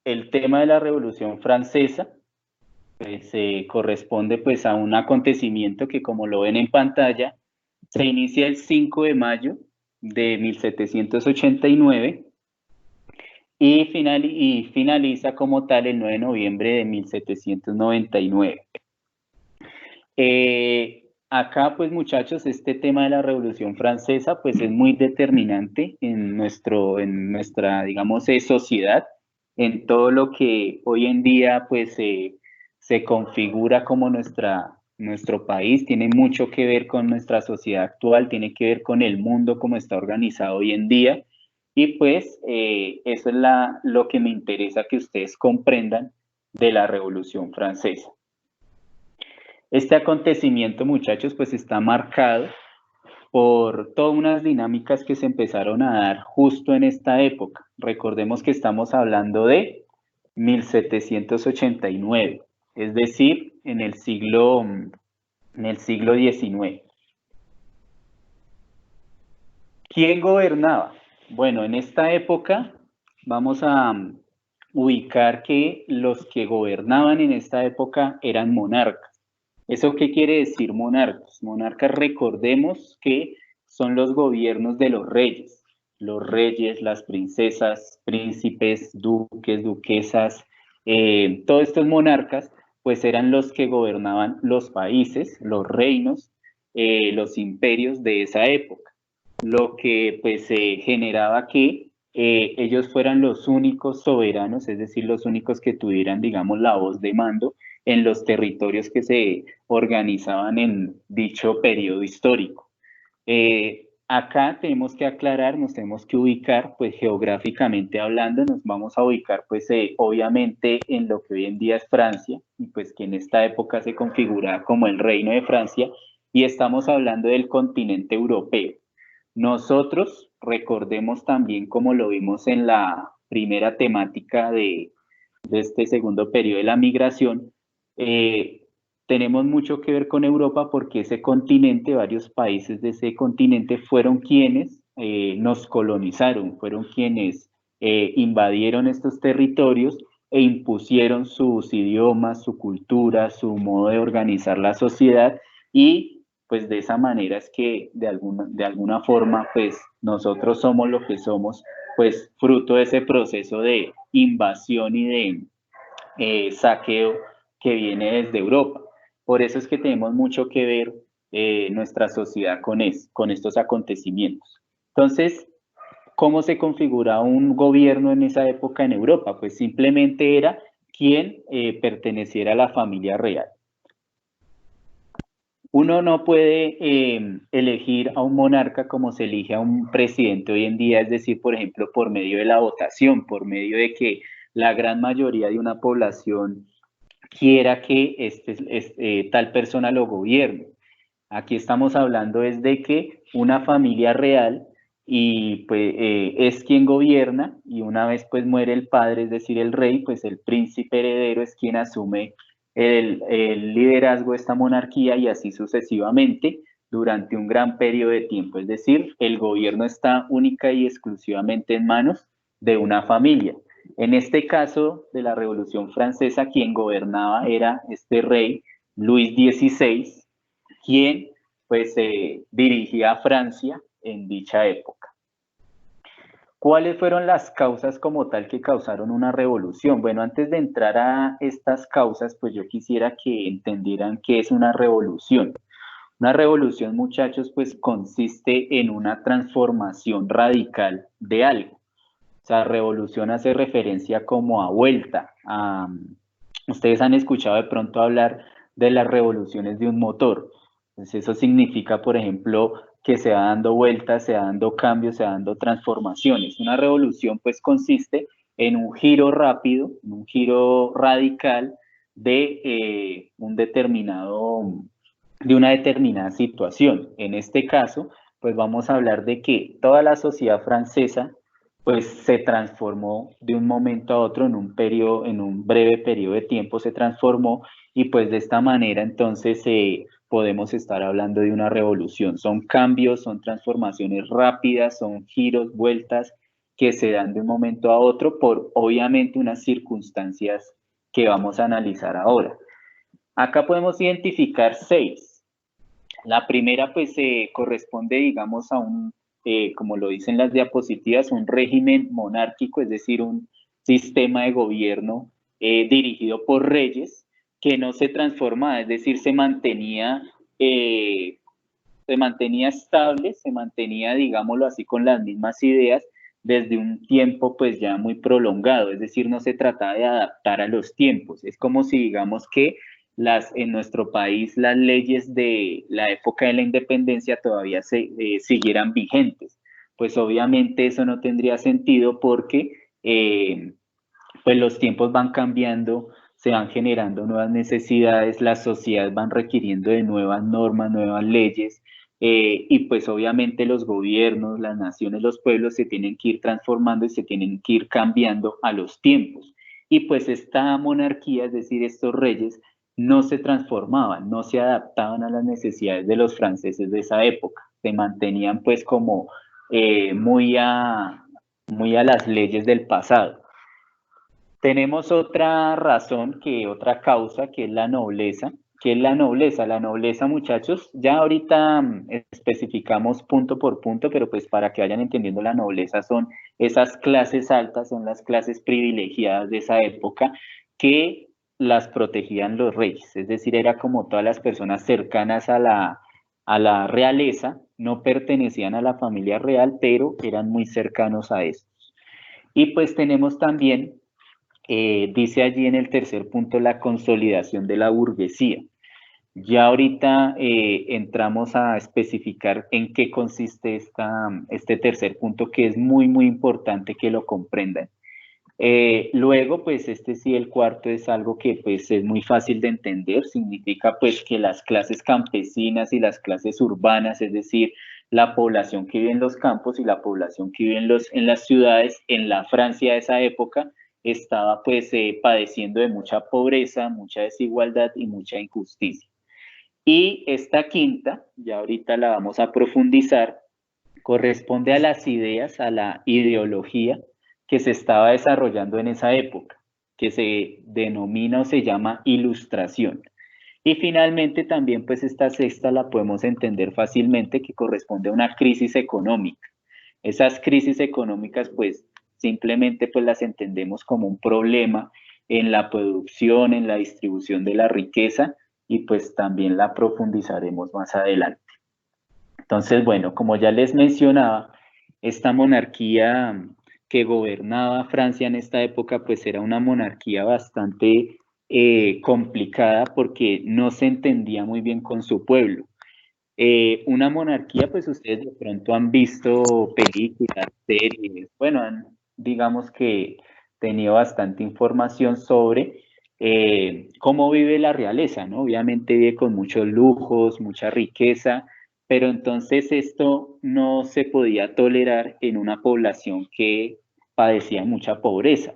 el tema de la Revolución Francesa pues, corresponde pues, a un acontecimiento que, como lo ven en pantalla, se inicia el 5 de mayo de 1789 y finaliza como tal el 9 de noviembre de 1799. Acá, pues muchachos, este tema de la Revolución Francesa, pues es muy determinante en nuestra, digamos, sociedad, en todo lo que hoy en día, pues, se configura como nuestro país, tiene mucho que ver con nuestra sociedad actual, tiene que ver con el mundo como está organizado hoy en día, y pues eso es lo que me interesa que ustedes comprendan de la Revolución Francesa. Este acontecimiento, muchachos, pues está marcado por todas unas dinámicas que se empezaron a dar justo en esta época. Recordemos que estamos hablando de 1789, es decir, en el siglo XIX. ¿Quién gobernaba? Bueno, en esta época vamos a ubicar que los que gobernaban en esta época eran monarcas. ¿Eso qué quiere decir monarcas? Monarcas, recordemos que son los gobiernos de los reyes, las princesas, príncipes, duques, duquesas, todos estos monarcas, pues eran los que gobernaban los países, los reinos, los imperios de esa época, lo que pues generaba que ellos fueran los únicos soberanos, es decir, los únicos que tuvieran, digamos, la voz de mando en los territorios que se organizaban en dicho periodo histórico. Acá tenemos que aclarar, nos tenemos que ubicar, pues geográficamente hablando, nos vamos a ubicar, pues obviamente en lo que hoy en día es Francia, y pues que en esta época se configura como el Reino de Francia, y estamos hablando del continente europeo. Nosotros recordemos también, como lo vimos en la primera temática de este segundo periodo de la migración, tenemos mucho que ver con Europa porque ese continente, varios países de ese continente fueron quienes nos colonizaron, fueron quienes invadieron estos territorios e impusieron sus idiomas, su cultura, su modo de organizar la sociedad, y pues de esa manera es que de alguna forma pues nosotros somos lo que somos, pues fruto de ese proceso de invasión y de saqueo que viene desde Europa. Por eso es que tenemos mucho que ver nuestra sociedad con estos acontecimientos. Entonces, ¿cómo se configura un gobierno en esa época en Europa? Pues simplemente era quien perteneciera a la familia real. Uno no puede elegir a un monarca como se elige a un presidente hoy en día, es decir, por ejemplo, por medio de la votación, por medio de que la gran mayoría de una población quiera que tal persona lo gobierne. Aquí estamos hablando es de que una familia real y pues es quien gobierna, y una vez pues muere el padre, es decir, el rey, pues el príncipe heredero es quien asume el liderazgo de esta monarquía, y así sucesivamente durante un gran periodo de tiempo. Es decir, el gobierno está única y exclusivamente en manos de una familia. En este caso de la Revolución Francesa, quien gobernaba era este rey Luis XVI, quien pues dirigía a Francia en dicha época. ¿Cuáles fueron las causas como tal que causaron una revolución? Bueno, antes de entrar a estas causas, pues yo quisiera que entendieran qué es una revolución. Una revolución, muchachos, pues consiste en una transformación radical de algo. O sea, revolución hace referencia como a vuelta. Ustedes han escuchado de pronto hablar de las revoluciones de un motor. Entonces eso significa, por ejemplo, que se va dando vueltas, se va dando cambios, se va dando transformaciones. Una revolución pues consiste en un giro rápido, en un giro radical de de una determinada situación. En este caso, pues vamos a hablar de que toda la sociedad francesa pues se transformó de un momento a otro en un breve periodo de tiempo se transformó, y pues de esta manera entonces podemos estar hablando de una revolución. Son cambios, son transformaciones rápidas, son giros, vueltas que se dan de un momento a otro por obviamente unas circunstancias que vamos a analizar ahora. Acá podemos identificar 6. La primera pues corresponde, digamos, a un, como lo dicen las diapositivas, un régimen monárquico, es decir, un sistema de gobierno dirigido por reyes que no se transformaba, es decir, se mantenía estable, se mantenía, digámoslo así, con las mismas ideas desde un tiempo pues ya muy prolongado, es decir, no se trataba de adaptar a los tiempos, es como si digamos que en nuestro país las leyes de la época de la independencia todavía siguieran vigentes, pues obviamente eso no tendría sentido porque pues los tiempos van cambiando, se van generando nuevas necesidades, las sociedades van requiriendo de nuevas normas, nuevas leyes, y pues obviamente los gobiernos, las naciones, los pueblos se tienen que ir transformando y se tienen que ir cambiando a los tiempos. Y pues esta monarquía, es decir, estos reyes, no se transformaban, no se adaptaban a las necesidades de los franceses de esa época, se mantenían pues como muy a las leyes del pasado. Tenemos otra razón, otra causa, que es la nobleza. ¿Qué es la nobleza? La nobleza, muchachos, ya ahorita especificamos punto por punto, pero pues para que vayan entendiendo, la nobleza son esas clases altas, son las clases privilegiadas de esa época que las protegían los reyes. Es decir, era como todas las personas cercanas a la realeza, no pertenecían a la familia real, pero eran muy cercanos a estos. Y pues tenemos también dice allí en el tercer punto la consolidación de la burguesía. Ya ahorita entramos a especificar en qué consiste este tercer punto, que es muy, muy importante que lo comprendan. Luego, pues este sí, el cuarto es algo que pues es muy fácil de entender, significa pues que las clases campesinas y las clases urbanas, es decir, la población que vive en los campos y la población que vive en las ciudades, en la Francia de esa época, estaba pues padeciendo de mucha pobreza, mucha desigualdad y mucha injusticia. Y esta quinta, ya ahorita la vamos a profundizar, corresponde a las ideas, a la ideología que se estaba desarrollando en esa época, que se denomina o se llama ilustración. Y finalmente también pues esta sexta la podemos entender fácilmente, que corresponde a una crisis económica. Esas crisis económicas pues simplemente pues las entendemos como un problema en la producción, en la distribución de la riqueza, y pues también la profundizaremos más adelante. Entonces, bueno, como ya les mencionaba, esta monarquía que gobernaba Francia en esta época, pues era una monarquía bastante complicada porque no se entendía muy bien con su pueblo. Una monarquía, pues ustedes de pronto han visto películas, series, bueno, digamos que tenido bastante información sobre cómo vive la realeza, ¿no? Obviamente vive con muchos lujos, mucha riqueza, pero entonces esto no se podía tolerar en una población que padecía mucha pobreza.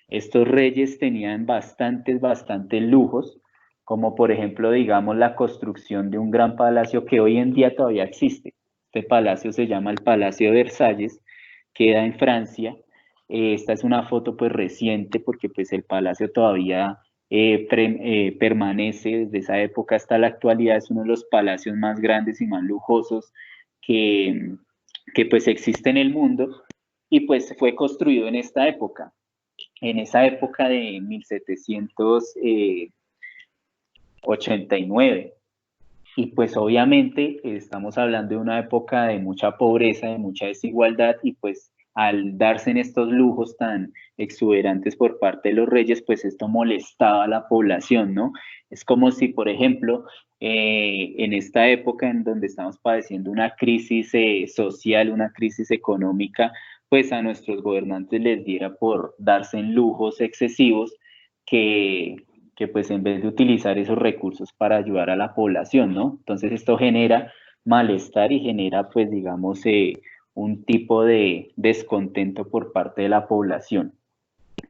Estos reyes tenían bastantes lujos, como por ejemplo, digamos, la construcción de un gran palacio que hoy en día todavía existe. Este palacio se llama el Palacio de Versalles, queda en Francia. Esta es una foto pues reciente porque pues el palacio todavía permanece desde esa época hasta la actualidad. Es uno de los palacios más grandes y más lujosos que, que pues existe en el mundo, y pues fue construido en esa época de 1789. Y pues obviamente estamos hablando de una época de mucha pobreza, de mucha desigualdad, y pues al darse en estos lujos tan exuberantes por parte de los reyes, pues esto molestaba a la población, ¿no? Es como si, por ejemplo, en esta época en donde estamos padeciendo una crisis social, una crisis económica, pues a nuestros gobernantes les diera por darse en lujos excesivos que pues en vez de utilizar esos recursos para ayudar a la población, ¿no? Entonces esto genera malestar y genera, pues digamos, un tipo de descontento por parte de la población.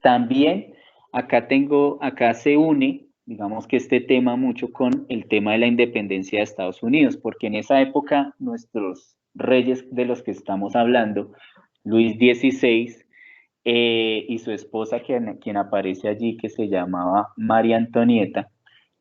También acá se une, digamos que este tema mucho con el tema de la independencia de Estados Unidos, porque en esa época nuestros reyes de los que estamos hablando, Luis XVI, y su esposa, quien aparece allí, que se llamaba María Antonieta,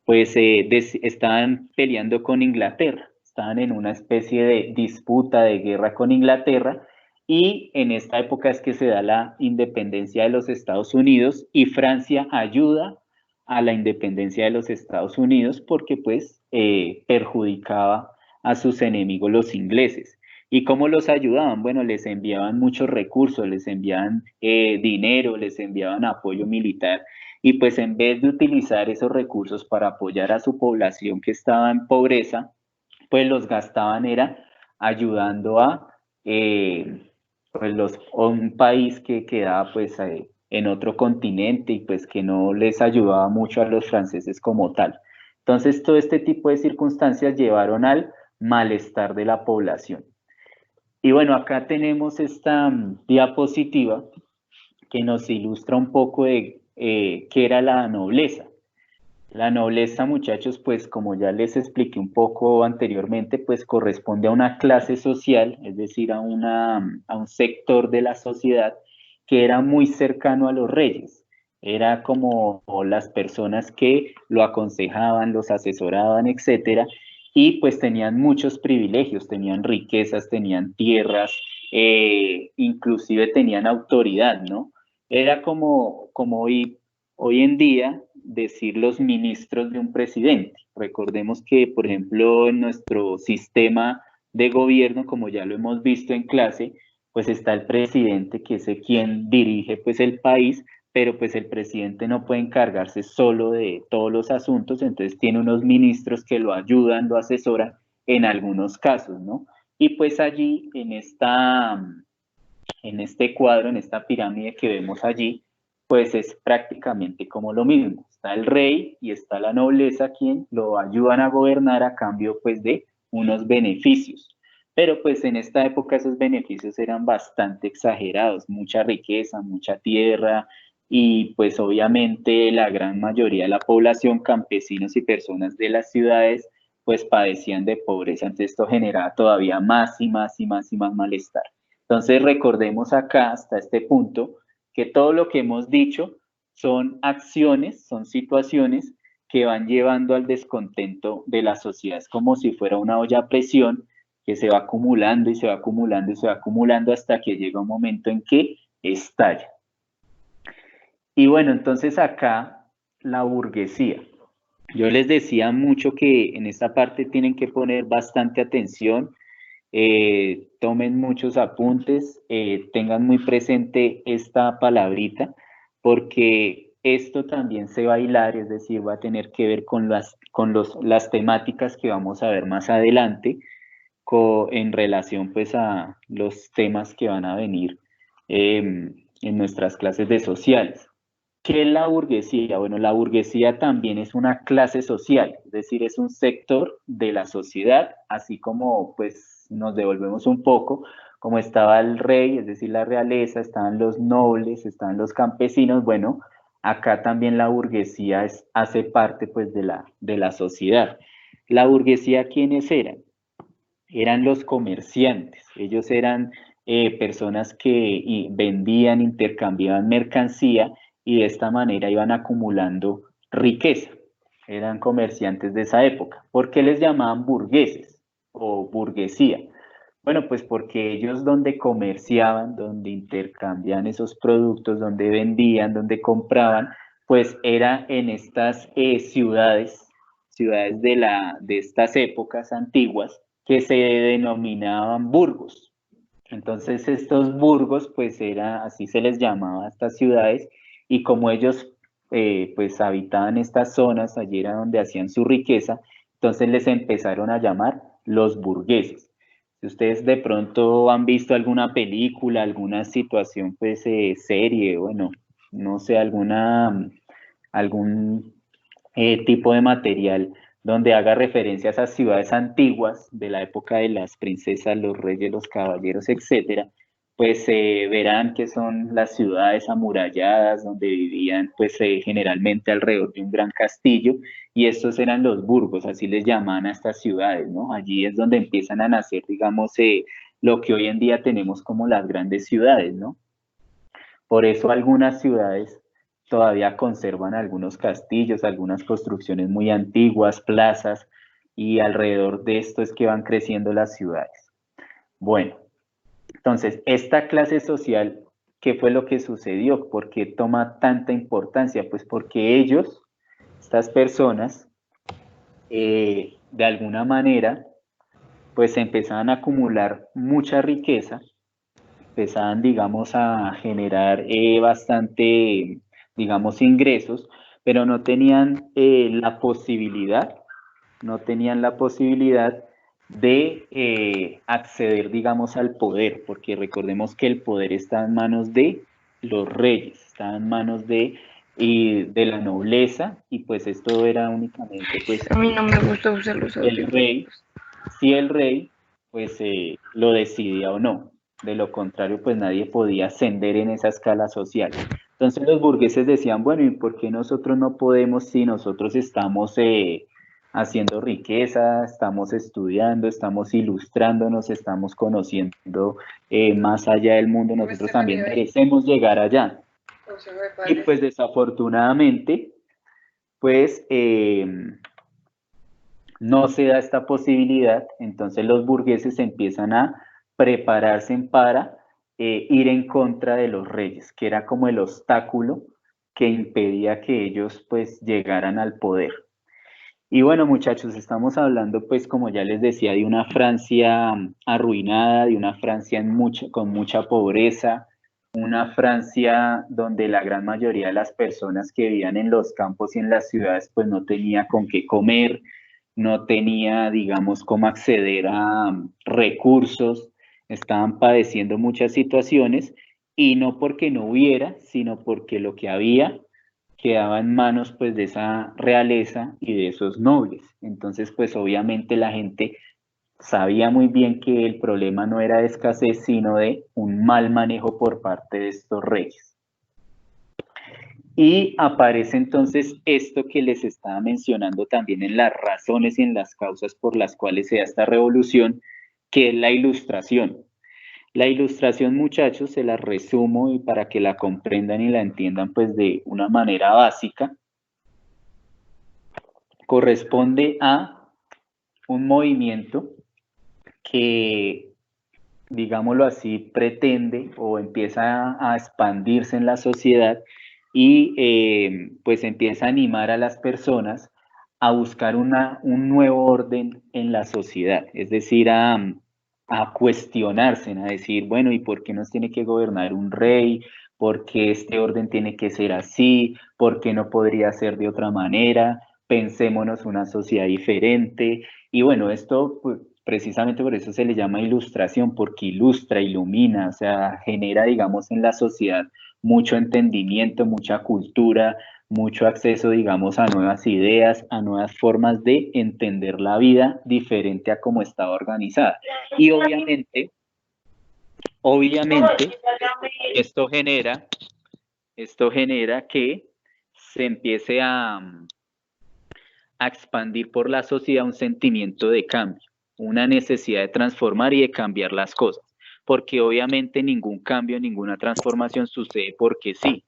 pues estaban peleando con Inglaterra, estaban en una especie de disputa, de guerra con Inglaterra, y en esta época es que se da la independencia de los Estados Unidos y Francia ayuda a la independencia de los Estados Unidos porque pues perjudicaba a sus enemigos los ingleses. ¿Y cómo los ayudaban? Bueno, les enviaban muchos recursos, les enviaban dinero, les enviaban apoyo militar y pues en vez de utilizar esos recursos para apoyar a su población que estaba en pobreza, pues los gastaban era ayudando a pues un país que quedaba pues en otro continente y pues que no les ayudaba mucho a los franceses como tal. Entonces todo este tipo de circunstancias llevaron al malestar de la población. Y bueno, acá tenemos esta diapositiva que nos ilustra un poco de qué era la nobleza. La nobleza, muchachos, pues como ya les expliqué un poco anteriormente, pues corresponde a una clase social, es decir, a un sector de la sociedad que era muy cercano a los reyes. Era como las personas que lo aconsejaban, los asesoraban, etcétera, y pues tenían muchos privilegios, tenían riquezas, tenían tierras, inclusive tenían autoridad, ¿no? Era como hoy en día decir los ministros de un presidente. Recordemos que, por ejemplo, en nuestro sistema de gobierno, como ya lo hemos visto en clase, pues está el presidente, que es quien dirige pues el país, pero pues el presidente no puede encargarse solo de todos los asuntos, entonces tiene unos ministros que lo ayudan, lo asesoran en algunos casos, ¿no? Y pues allí en este cuadro, en esta pirámide que vemos allí, pues es prácticamente como lo mismo. Está el rey y está la nobleza quien lo ayudan a gobernar a cambio pues de unos beneficios. Pero pues en esta época esos beneficios eran bastante exagerados, mucha riqueza, mucha tierra y pues obviamente la gran mayoría de la población, campesinos y personas de las ciudades, pues padecían de pobreza. Entonces esto generaba todavía más y más y más y más malestar. Entonces recordemos acá hasta este punto que todo lo que hemos dicho son acciones, son situaciones que van llevando al descontento de la sociedad. Es como si fuera una olla a presión que se va acumulando y se va acumulando y se va acumulando hasta que llega un momento en que estalla. Y bueno, entonces acá la burguesía. Yo les decía mucho que en esta parte tienen que poner bastante atención, tomen muchos apuntes, tengan muy presente esta palabrita, porque esto también se va a hilar, es decir, va a tener que ver con las temáticas que vamos a ver más adelante, en relación pues a los temas que van a venir en nuestras clases de sociales. ¿Qué es la burguesía? Bueno, la burguesía también es una clase social, es decir, es un sector de la sociedad, así como pues nos devolvemos un poco, como estaba el rey, es decir, la realeza, estaban los nobles, estaban los campesinos, bueno, acá también la burguesía hace parte pues de la sociedad. La burguesía, ¿quiénes eran? Eran los comerciantes, ellos eran personas que vendían, intercambiaban mercancía y de esta manera iban acumulando riqueza. Eran comerciantes de esa época. ¿Por qué les llamaban burgueses o burguesía? Bueno, pues porque ellos donde comerciaban, donde intercambiaban esos productos, donde vendían, donde compraban, pues era en estas ciudades de estas épocas antiguas, que se denominaban burgos. Entonces estos burgos, pues así se les llamaba a estas ciudades, y como ellos pues habitaban estas zonas, allí era donde hacían su riqueza, entonces les empezaron a llamar los burgueses. Si ustedes de pronto han visto alguna película, alguna situación, pues serie, bueno, no sé, algún tipo de material donde haga referencia a esas ciudades antiguas de la época de las princesas, los reyes, los caballeros, etcétera, pues verán que son las ciudades amuralladas donde vivían pues generalmente alrededor de un gran castillo, y estos eran los burgos, así les llamaban a estas ciudades, ¿no? Allí es donde empiezan a nacer, digamos, lo que hoy en día tenemos como las grandes ciudades, ¿no? Por eso algunas ciudades todavía conservan algunos castillos, algunas construcciones muy antiguas, plazas, y alrededor de esto es que van creciendo las ciudades. Bueno, entonces, esta clase social, ¿qué fue lo que sucedió? ¿Por qué toma tanta importancia? Pues porque ellos, estas personas, de alguna manera, pues empezaban a acumular mucha riqueza, empezaban, digamos, a generar bastante, digamos, ingresos, pero no tenían no tenían la posibilidad de acceder, digamos, al poder, porque recordemos que el poder está en manos de los reyes, está en manos de la nobleza, y pues esto era únicamente, pues, A mí no me gusta usar los el audífonos. rey, si el rey, pues, lo decidía o no. De lo contrario, pues nadie podía ascender en esa escala social. Entonces los burgueses decían, bueno, ¿y por qué nosotros no podemos si nosotros estamos haciendo riqueza, estamos estudiando, estamos ilustrándonos, estamos conociendo más allá del mundo, nosotros también merecemos llegar allá? Y pues desafortunadamente, pues no se da esta posibilidad, entonces los burgueses empiezan a prepararse para ir en contra de los reyes, que era como el obstáculo que impedía que ellos pues llegaran al poder. Y bueno, muchachos, estamos hablando, pues, como ya les decía, de una Francia arruinada, de una Francia con mucha pobreza, una Francia donde la gran mayoría de las personas que vivían en los campos y en las ciudades, pues, no tenía con qué comer, no tenía, digamos, cómo acceder a recursos, estaban padeciendo muchas situaciones, y no porque no hubiera, sino porque lo que había quedaba en manos pues de esa realeza y de esos nobles. Entonces pues obviamente la gente sabía muy bien que el problema no era de escasez, sino de un mal manejo por parte de estos reyes. Y aparece entonces esto que les estaba mencionando también en las razones y en las causas por las cuales se da esta revolución, que es la ilustración. La ilustración, muchachos, se la resumo y para que la comprendan y la entiendan pues de una manera básica, corresponde a un movimiento que, digámoslo así, pretende o empieza a expandirse en la sociedad y pues empieza a animar a las personas a buscar un nuevo orden en la sociedad, es decir, a cuestionarse, a decir, bueno, ¿y por qué nos tiene que gobernar un rey? ¿Por qué este orden tiene que ser así? ¿Por qué no podría ser de otra manera? Pensémonos una sociedad diferente. Y bueno, esto pues, precisamente por eso se le llama ilustración, porque ilustra, ilumina, o sea, genera, digamos, en la sociedad mucho entendimiento, mucha cultura, mucho acceso, digamos, a nuevas ideas, a nuevas formas de entender la vida diferente a cómo estaba organizada. Y obviamente, esto genera que se empiece a expandir por la sociedad un sentimiento de cambio, una necesidad de transformar y de cambiar las cosas, porque obviamente ningún cambio, ninguna transformación sucede porque sí,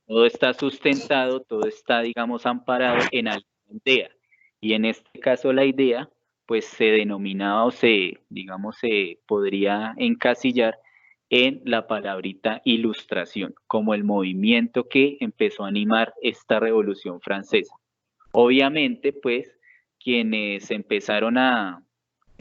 todo está sustentado, todo está, digamos, amparado en alguna idea, y en este caso la idea, pues se denominaba o digamos, se podría encasillar en la palabrita ilustración, como el movimiento que empezó a animar esta revolución francesa. Obviamente, pues, quienes empezaron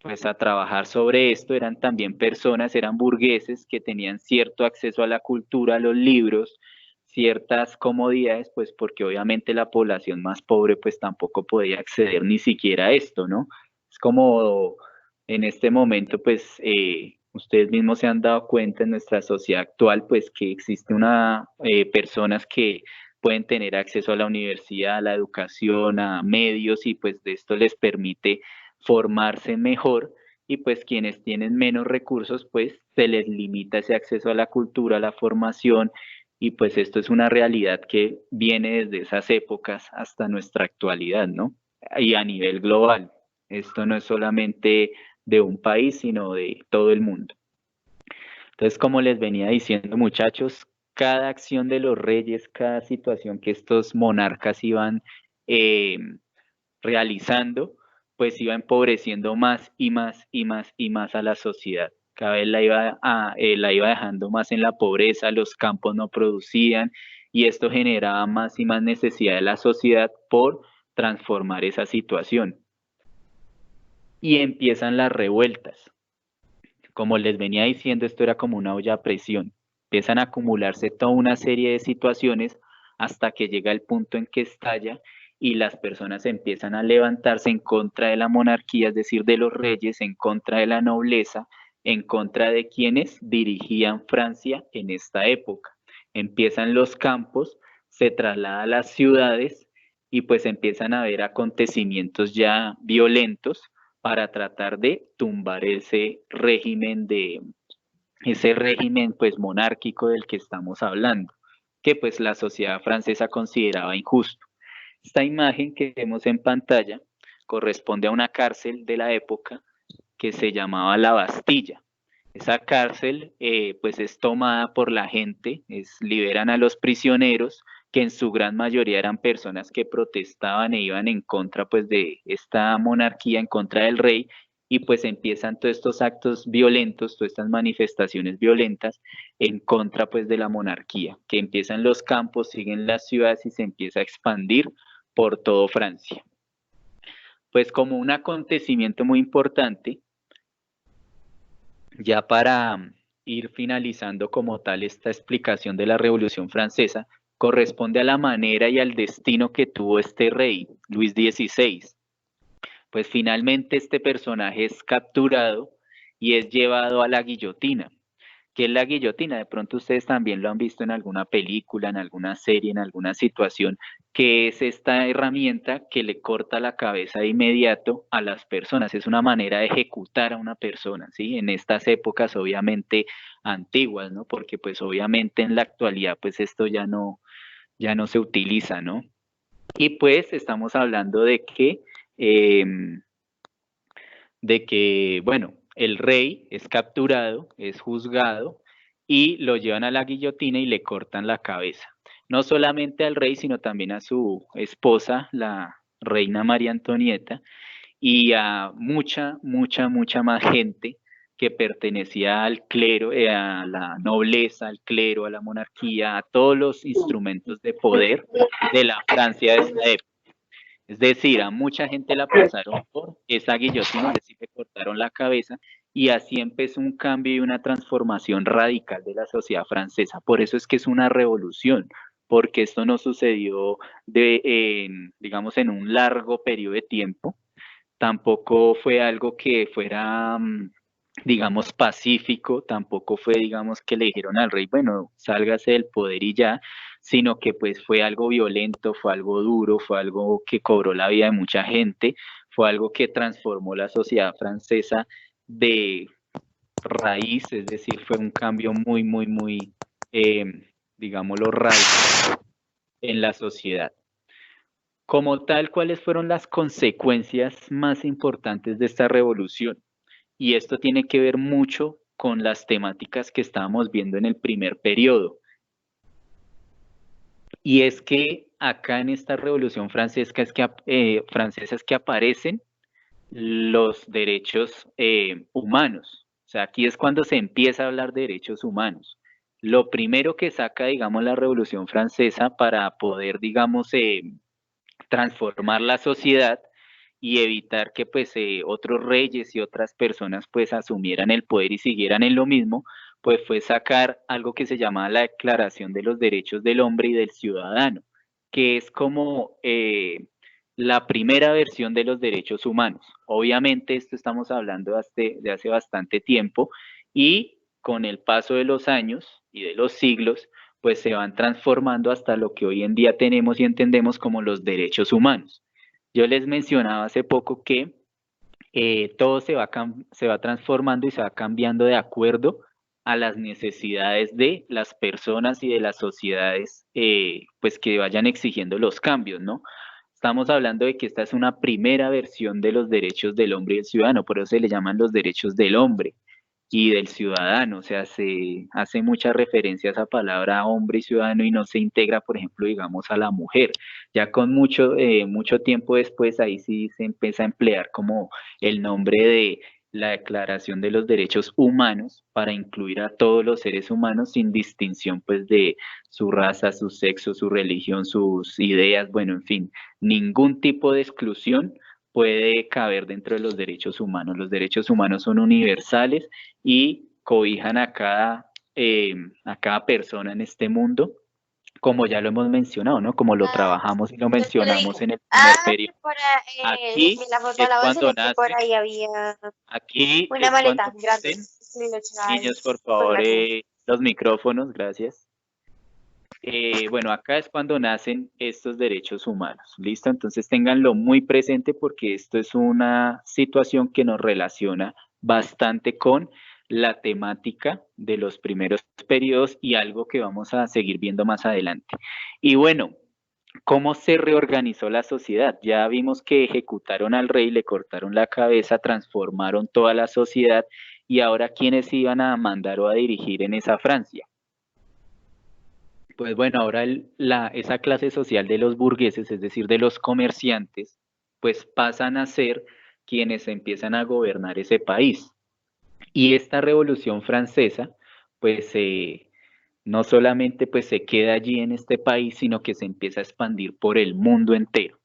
pues, a trabajar sobre esto eran también personas, eran burgueses que tenían cierto acceso a la cultura, a los libros, ciertas comodidades, pues porque obviamente la población más pobre pues tampoco podía acceder ni siquiera a esto, ¿no? Es como en este momento pues ustedes mismos se han dado cuenta en nuestra sociedad actual pues que existe personas que pueden tener acceso a la universidad, a la educación, a medios y pues de esto les permite formarse mejor, y pues quienes tienen menos recursos pues se les limita ese acceso a la cultura, a la formación, y pues esto es una realidad que viene desde esas épocas hasta nuestra actualidad, ¿no? Y a nivel global. Esto no es solamente de un país, sino de todo el mundo. Entonces, como les venía diciendo, muchachos, cada acción de los reyes, cada situación que estos monarcas iban eh, realizando, pues iba empobreciendo más y más y más y más a la sociedad. Cada vez la iba dejando más en la pobreza, los campos no producían y esto generaba más y más necesidad de la sociedad por transformar esa situación. Y empiezan las revueltas. Como les venía diciendo, esto era como una olla a presión. Empiezan a acumularse toda una serie de situaciones hasta que llega el punto en que estalla y las personas empiezan a levantarse en contra de la monarquía, es decir, de los reyes, en contra de la nobleza, en contra de quienes dirigían Francia en esta época. Empiezan los campos, se traslada a las ciudades y pues empiezan a haber acontecimientos ya violentos para tratar de tumbar ese régimen pues monárquico del que estamos hablando, que pues la sociedad francesa consideraba injusto. Esta imagen que vemos en pantalla corresponde a una cárcel de la época que se llamaba la Bastilla. Esa cárcel pues es tomada por la gente, liberan a los prisioneros, que en su gran mayoría eran personas que protestaban e iban en contra pues de esta monarquía, en contra del rey, y pues empiezan todos estos actos violentos, todas estas manifestaciones violentas en contra pues de la monarquía, que empiezan los campos, siguen las ciudades y se empieza a expandir por todo Francia. Pues como un acontecimiento muy importante, ya para ir finalizando como tal esta explicación de la Revolución Francesa, corresponde a la manera y al destino que tuvo este rey, Luis XVI. Pues finalmente este personaje es capturado y es llevado a la guillotina. ¿Qué es la guillotina? De pronto ustedes también lo han visto en alguna película, en alguna serie, en alguna situación, que es esta herramienta que le corta la cabeza de inmediato a las personas. Es una manera de ejecutar a una persona, ¿sí? En estas épocas obviamente antiguas, ¿no? Porque pues obviamente en la actualidad pues esto ya no se utiliza, ¿no? Y pues estamos hablando eh, de que, bueno, el rey es capturado, es juzgado y lo llevan a la guillotina y le cortan la cabeza. No solamente al rey, sino también a su esposa, la reina María Antonieta, y a mucha más gente que pertenecía al clero, a la nobleza, al clero, a la monarquía, a todos los instrumentos de poder de la Francia de esta época. Es decir, a mucha gente la pasaron por esa guillotina, es decir, le cortaron la cabeza y así empezó un cambio y una transformación radical de la sociedad francesa. Por eso es que es una revolución, porque esto no sucedió digamos, en un largo periodo de tiempo. Tampoco fue algo que fuera, digamos, pacífico, tampoco fue, digamos, que le dijeron al rey, bueno, sálgase del poder y ya, sino que pues fue algo violento, fue algo duro, fue algo que cobró la vida de mucha gente, fue algo que transformó la sociedad francesa de raíz, es decir, fue un cambio muy, eh, digámoslo, radical en la sociedad. Como tal, ¿cuáles fueron las consecuencias más importantes de esta revolución? Y esto tiene que ver mucho con las temáticas que estábamos viendo en el primer periodo. Y es que acá en esta revolución francesa es que aparecen los derechos humanos. O sea, aquí es cuando se empieza a hablar de derechos humanos. Lo primero que saca, digamos, la Revolución Francesa para poder, digamos, transformar la sociedad y evitar que pues otros reyes y otras personas pues asumieran el poder y siguieran en lo mismo, pues fue sacar algo que se llama la Declaración de los Derechos del Hombre y del Ciudadano, que es como la primera versión de los derechos humanos. Obviamente esto estamos hablando de hace bastante tiempo y con el paso de los años y de los siglos, pues se van transformando hasta lo que hoy en día tenemos y entendemos como los derechos humanos. Yo les mencionaba hace poco que todo se va transformando y se va cambiando de acuerdo a las necesidades de las personas y de las sociedades pues que vayan exigiendo los cambios, ¿no? Estamos hablando de que esta es una primera versión de los derechos del hombre y el ciudadano, por eso se le llaman los derechos del hombre. y del ciudadano, o sea, se hace mucha referencia a esa palabra hombre y ciudadano y no se integra, por ejemplo, digamos, a la mujer. Ya con mucho tiempo después, ahí sí se empieza a emplear como el nombre de la Declaración de los Derechos Humanos para incluir a todos los seres humanos sin distinción, pues, de su raza, su sexo, su religión, sus ideas, bueno, en fin, ningún tipo de exclusión puede caber dentro de los derechos humanos. Los derechos humanos son universales y cobijan a cada persona en este mundo, como ya lo hemos mencionado, ¿no? Como lo Ah, trabajamos y lo yo te mencionamos dije, en el primer que periodo. por ahí, Aquí la foto de es la bolsa cuando es que por nacen, ahí había aquí una es maleta cuando grande. nacen, Sí, lo niños, echáis por por favor, la calle. los micrófonos, gracias. Bueno, acá es cuando nacen estos derechos humanos, ¿listo? Entonces ténganlo muy presente porque esto es una situación que nos relaciona bastante con la temática de los primeros periodos y algo que vamos a seguir viendo más adelante. Y bueno, ¿cómo se reorganizó la sociedad? Ya vimos que ejecutaron al rey, le cortaron la cabeza, transformaron toda la sociedad y ahora ¿quiénes iban a mandar o a dirigir en esa Francia? Pues bueno, ahora esa clase social de los burgueses, es decir, de los comerciantes, pues pasan a ser quienes empiezan a gobernar ese país. Y esta revolución francesa, pues no solamente pues se queda allí en este país, sino que se empieza a expandir por el mundo entero.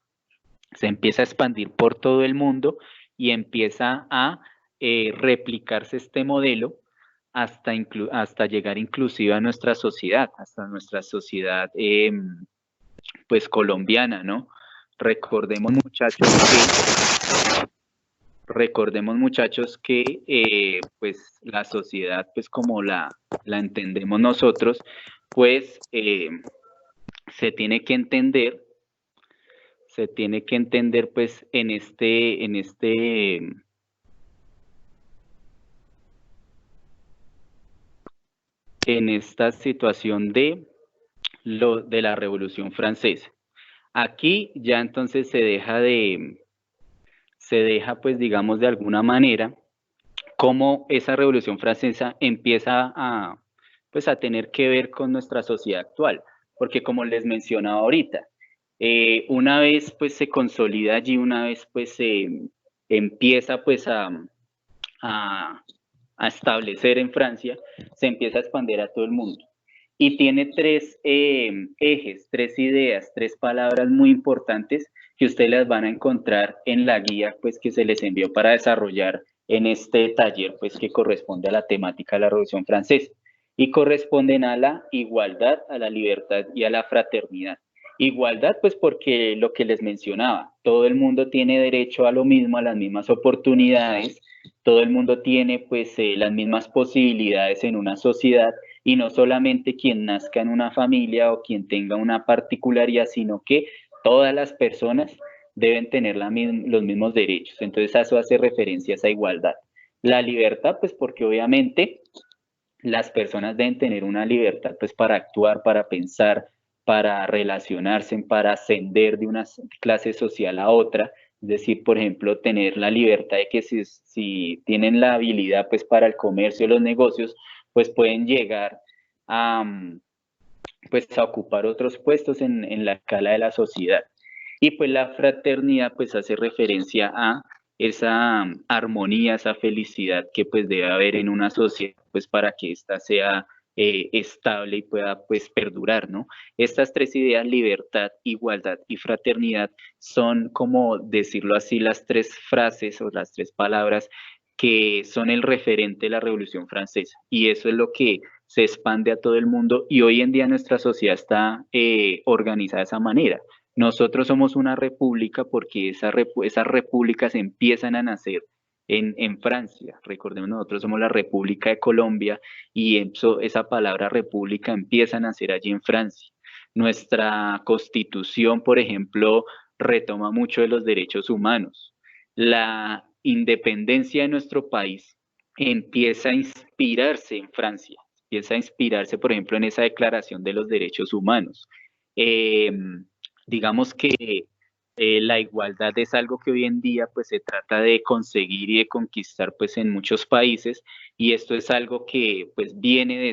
Se empieza a expandir por todo el mundo y empieza a replicarse este modelo hasta llegar inclusive a nuestra sociedad, hasta nuestra sociedad pues colombiana, ¿no? Recordemos muchachos recordemos muchachos que pues la sociedad pues como la entendemos nosotros, pues se tiene que entender, se tiene que entender pues en esta situación de la Revolución Francesa. Aquí ya entonces se deja pues digamos de alguna manera cómo esa Revolución Francesa empieza pues a tener que ver con nuestra sociedad actual, porque como les mencionaba ahorita, una vez pues se consolida allí, una vez pues se empieza pues a, a establecer en Francia, se empieza a expandir a todo el mundo. Y tiene tres ejes, tres ideas, tres palabras muy importantes que ustedes las van a encontrar en la guía pues, que se les envió para desarrollar en este taller pues, que corresponde a la temática de la Revolución Francesa. Y corresponden a la igualdad, a la libertad y a la fraternidad. Igualdad, pues porque lo que les mencionaba, todo el mundo tiene derecho a lo mismo, a las mismas oportunidades, todo el mundo tiene pues las mismas posibilidades en una sociedad y no solamente quien nazca en una familia o quien tenga una particularidad, sino que todas las personas deben tener los mismos derechos. Entonces eso hace referencia a esa igualdad. La libertad, pues porque obviamente las personas deben tener una libertad pues para actuar, para pensar, para relacionarse, para ascender de una clase social a otra. Es decir, por ejemplo, tener la libertad de que si tienen la habilidad pues para el comercio, los negocios, pues pueden llegar a, pues, a ocupar otros puestos en la escala de la sociedad. Y pues la fraternidad pues hace referencia a esa armonía, esa felicidad que pues debe haber en una sociedad pues para que ésta sea estable y pueda pues perdurar, ¿no? Estas tres ideas, libertad, igualdad y fraternidad, son como decirlo así las tres frases o las tres palabras que son el referente de la Revolución Francesa. Y eso es lo que se expande a todo el mundo y hoy en día nuestra sociedad está organizada de esa manera. Nosotros somos una república porque esas repúblicas empiezan a nacer en Francia. Recordemos, nosotros somos la República de Colombia y esa palabra república empieza a nacer allí en Francia. Nuestra constitución, por ejemplo, retoma mucho de los derechos humanos. La independencia de nuestro país empieza a inspirarse en Francia, empieza a inspirarse, por ejemplo, en esa declaración de los derechos humanos. Eh, digamos que La igualdad es algo que hoy en día pues se trata de conseguir y de conquistar pues en muchos países, y esto es algo que pues viene de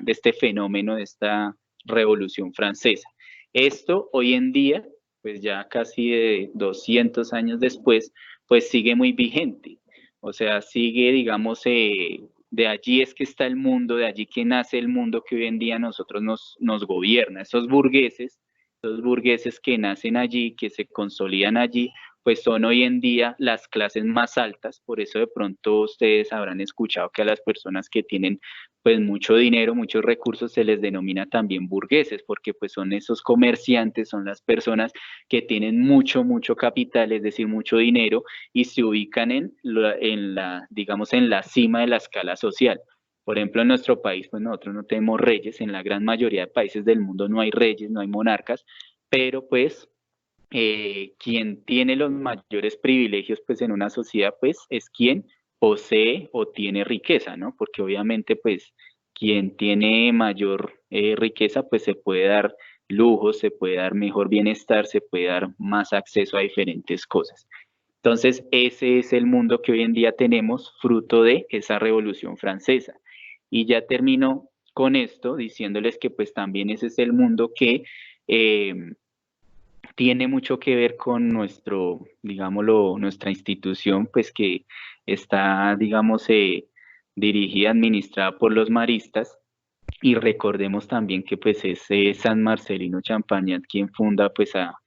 este fenómeno, de esta Revolución Francesa. Esto hoy en día, pues ya casi de 200 años después, pues sigue muy vigente. O sea, sigue, digamos, de allí es que está el mundo, de allí que nace el mundo que hoy en día nosotros nos gobierna. Esos burgueses, los burgueses que nacen allí, que se consolidan allí, pues son hoy en día las clases más altas. Por eso de pronto ustedes habrán escuchado que a las personas que tienen pues mucho dinero, muchos recursos, se les denomina también burgueses, porque pues son esos comerciantes, son las personas que tienen mucho capital, es decir, mucho dinero, y se ubican digamos, en la cima de la escala social. Por ejemplo, en nuestro país, pues nosotros no tenemos reyes, en la gran mayoría de países del mundo no hay reyes, no hay monarcas, pero pues quien tiene los mayores privilegios pues en una sociedad pues es quien posee o tiene riqueza, ¿no? Porque obviamente pues quien tiene mayor riqueza pues se puede dar lujos, se puede dar mejor bienestar, se puede dar más acceso a diferentes cosas. Entonces, ese es el mundo que hoy en día tenemos, fruto de esa Revolución Francesa. Y ya termino con esto diciéndoles que pues también ese es el mundo que eh, tiene mucho que ver con nuestro, digámoslo, nuestra institución, pues que está, digamos, dirigida, administrada por los maristas. Y recordemos también que pues es San Marcelino Champagnat quien funda pues a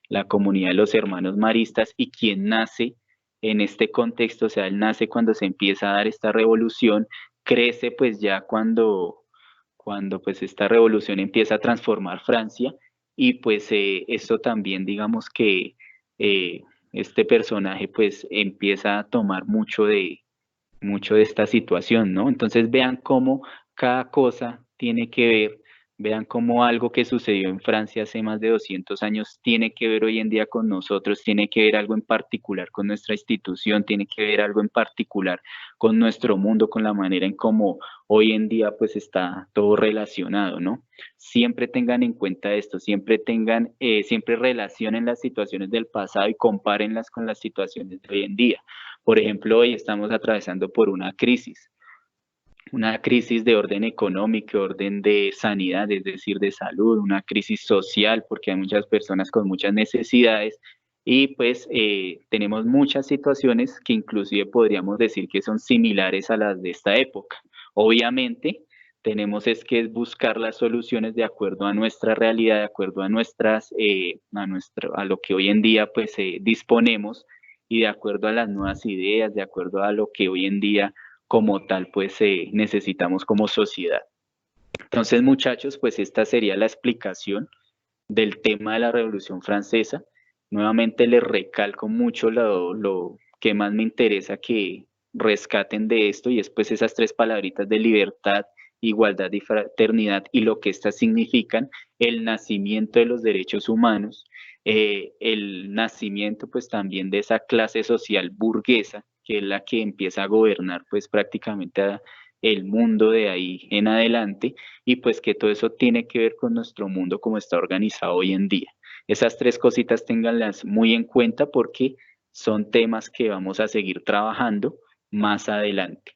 la comunidad de los hermanos maristas, y quien nace en este contexto. O sea, él nace cuando se empieza a dar esta revolución, crece pues ya cuando pues esta revolución empieza a transformar Francia, y pues esto también digamos que eh, este personaje pues empieza a tomar mucho de esta situación, ¿no? Entonces vean cómo cada cosa tiene que ver, vean cómo algo que sucedió en Francia hace más de 200 años tiene que ver hoy en día con nosotros, tiene que ver algo en particular con nuestra institución, tiene que ver algo en particular con nuestro mundo, con la manera en cómo hoy en día pues está todo relacionado, ¿no? Siempre tengan en cuenta esto, siempre relacionen las situaciones del pasado y compárenlas con las situaciones de hoy en día. Por ejemplo, hoy estamos atravesando por una crisis de orden económico, orden de sanidad, es decir, de salud, una crisis social, porque hay muchas personas con muchas necesidades, y pues tenemos muchas situaciones que inclusive podríamos decir que son similares a las de esta época. Obviamente, tenemos es que buscar las soluciones de acuerdo a nuestra realidad, de acuerdo a a lo que hoy en día pues disponemos, y de acuerdo a las nuevas ideas, de acuerdo a lo que hoy en día como tal pues necesitamos como sociedad. Entonces, muchachos, pues esta sería la explicación del tema de la Revolución Francesa. Nuevamente les recalco mucho lo que más me interesa que rescaten de esto, y es pues esas tres palabritas de libertad, igualdad y fraternidad, y lo que estas significan: el nacimiento de los derechos humanos, el nacimiento pues también de esa clase social burguesa, que es la que empieza a gobernar pues prácticamente el mundo de ahí en adelante, y pues que todo eso tiene que ver con nuestro mundo como está organizado hoy en día. Esas tres cositas ténganlas muy en cuenta porque son temas que vamos a seguir trabajando más adelante.